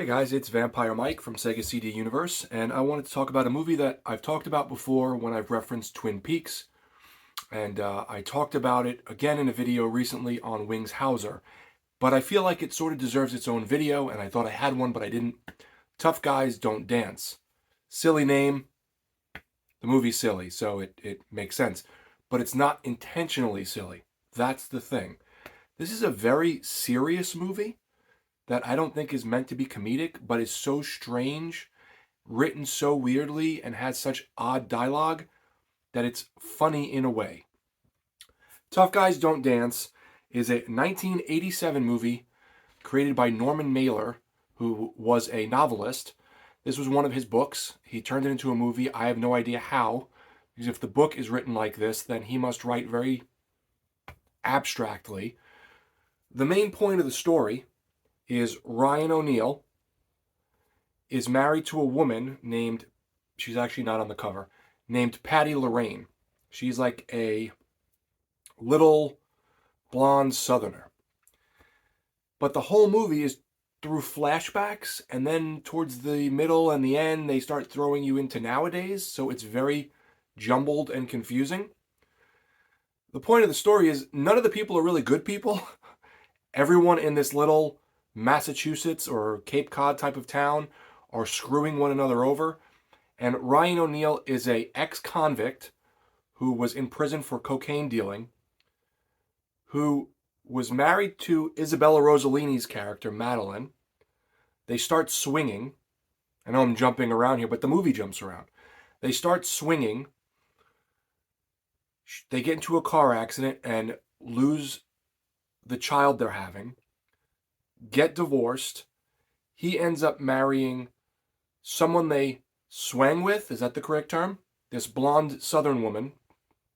Hey guys, it's Vampire Mike from Sega CD Universe, and I wanted to talk about a movie that I've talked about before when I've referenced Twin Peaks, and I talked about it again in a video recently on Wings Hauser, but I feel like it sort of deserves its own video, and I thought I had one, but I didn't. Tough Guys Don't Dance. Silly name, the movie's silly, so it makes sense, but it's not intentionally silly. That's the thing. This is a very serious movie that I don't think is meant to be comedic, but is so strange, written so weirdly, and has such odd dialogue that it's funny in a way. Tough Guys Don't Dance is a 1987 movie created by Norman Mailer, who was a novelist. This was one of his books. He turned it into a movie. I have no idea how, because if the book is written like this, then he must write very abstractly. The main point of the story is Ryan O'Neal is married to a woman named, she's actually not on the cover, named Patty Lorraine. She's like a little blonde southerner. But the whole movie is through flashbacks, and then towards the middle and the end, they start throwing you into nowadays, so it's very jumbled and confusing. The point of the story is none of the people are really good people. Everyone in this little Massachusetts or Cape Cod type of town are screwing one another over. And Ryan O'Neal is a ex-convict who was in prison for cocaine dealing, who was married to Isabella Rossellini's character, Madeline. They start swinging. I know I'm jumping around here, but the movie jumps around. They start swinging. They get into a car accident and lose the child they're having, get divorced. He ends up marrying someone they swang with. Is that the correct term? This blonde Southern woman,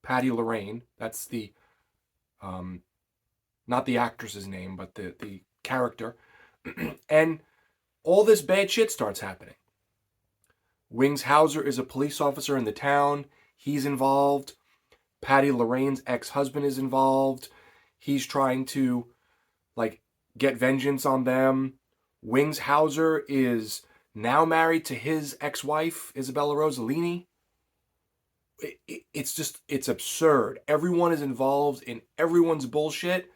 Patty Lorraine. That's the, not the actress's name, but the character. And all this bad shit starts happening. Wings Hauser is a police officer in the town. He's involved. Patty Lorraine's ex-husband is involved. He's trying to, get vengeance on them. Wings Hauser is now married to his ex-wife, Isabella Rossellini. It's absurd. Everyone is involved in everyone's bullshit.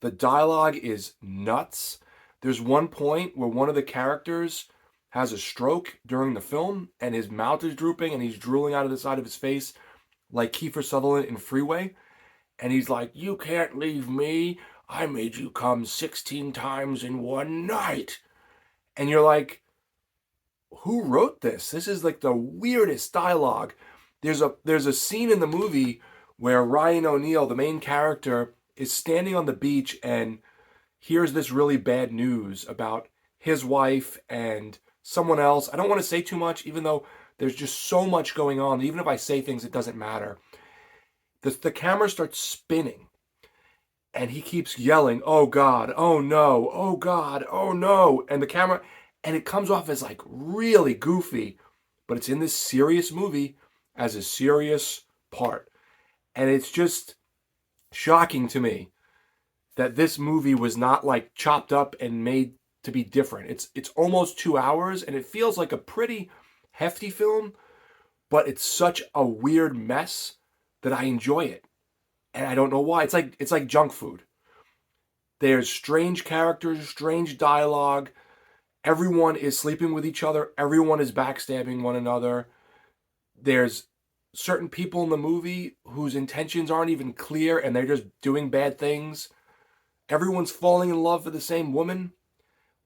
The dialogue is nuts. There's one point where one of the characters has a stroke during the film, and his mouth is drooping, and he's drooling out of the side of his face like Kiefer Sutherland in Freeway. And he's like, "You can't leave me. I made you come 16 times in one night." And you're like, who wrote this? This is like the weirdest dialogue. There's a scene in the movie where Ryan O'Neal, the main character, is standing on the beach and hears this really bad news about his wife and someone else. I don't want to say too much, even though there's just so much going on. Even if I say things, it doesn't matter. The camera starts spinning, and he keeps yelling, "Oh God, oh no, oh God, oh no." And it comes off as like really goofy, but it's in this serious movie as a serious part. And it's just shocking to me that this movie was not like chopped up and made to be different. It's almost 2 hours, and it feels like a pretty hefty film, but it's such a weird mess that I enjoy it. And I don't know why. It's like junk food. There's strange characters, strange dialogue. Everyone is sleeping with each other. Everyone is backstabbing one another. There's certain people in the movie whose intentions aren't even clear, and they're just doing bad things. Everyone's falling in love for the same woman.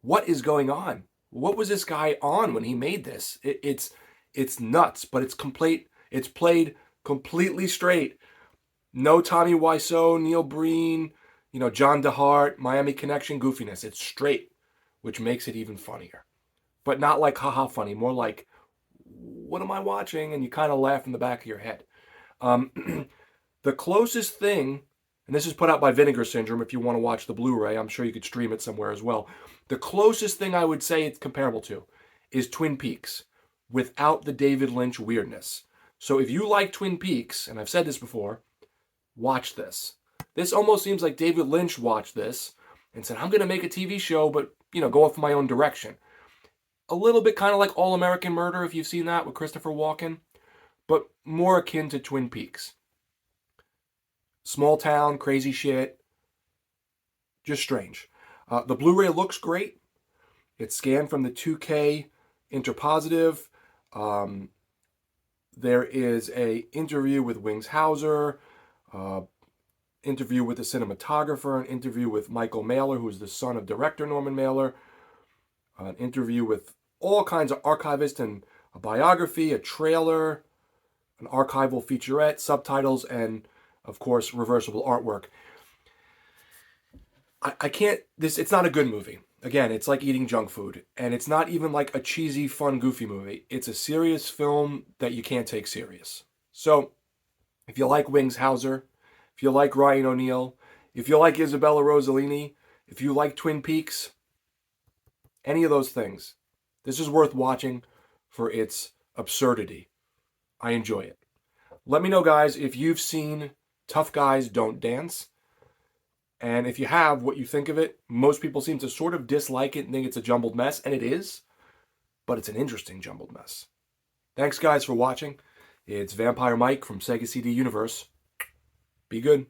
What is going on? What was this guy on when he made this? It's nuts, but it's complete. It's played completely straight. No Tommy Wiseau, Neil Breen, John DeHart, Miami Connection goofiness. It's straight, which makes it even funnier. But not like haha funny, more like, what am I watching? And you kind of laugh in the back of your head. The closest thing, and this is put out by Vinegar Syndrome if you want to watch the Blu-ray. I'm sure you could stream it somewhere as well. The closest thing I would say it's comparable to is Twin Peaks without the David Lynch weirdness. So if you like Twin Peaks, and I've said this before, watch this. This almost seems like David Lynch watched this and said, I'm going to make a TV show, but, go off my own direction. a little bit kind of like All American Murder, if you've seen that with Christopher Walken, but more akin to Twin Peaks. Small town, crazy shit, just strange. The Blu-ray looks great. It's scanned from the 2K interpositive. There is a interview with Wings Hauser, interview with the cinematographer, an interview with Michael Mailer, who is the son of director Norman Mailer, an interview with all kinds of archivists, and a biography, a trailer, an archival featurette, subtitles, and of course reversible artwork. I can't, it's not a good movie. Again, it's like eating junk food, and it's not even like a cheesy, fun, goofy movie. It's a serious film that you can't take serious. So, if you like Wings Hauser, if you like Ryan O'Neal, if you like Isabella Rossellini, if you like Twin Peaks, any of those things, this is worth watching for its absurdity. I enjoy it. Let me know, guys, if you've seen Tough Guys Don't Dance. And if you have, what you think of it. Most people seem to sort of dislike it and think it's a jumbled mess, and it is, but it's an interesting jumbled mess. Thanks, guys, for watching. It's Vampire Mike from Sega CD Universe. Be good.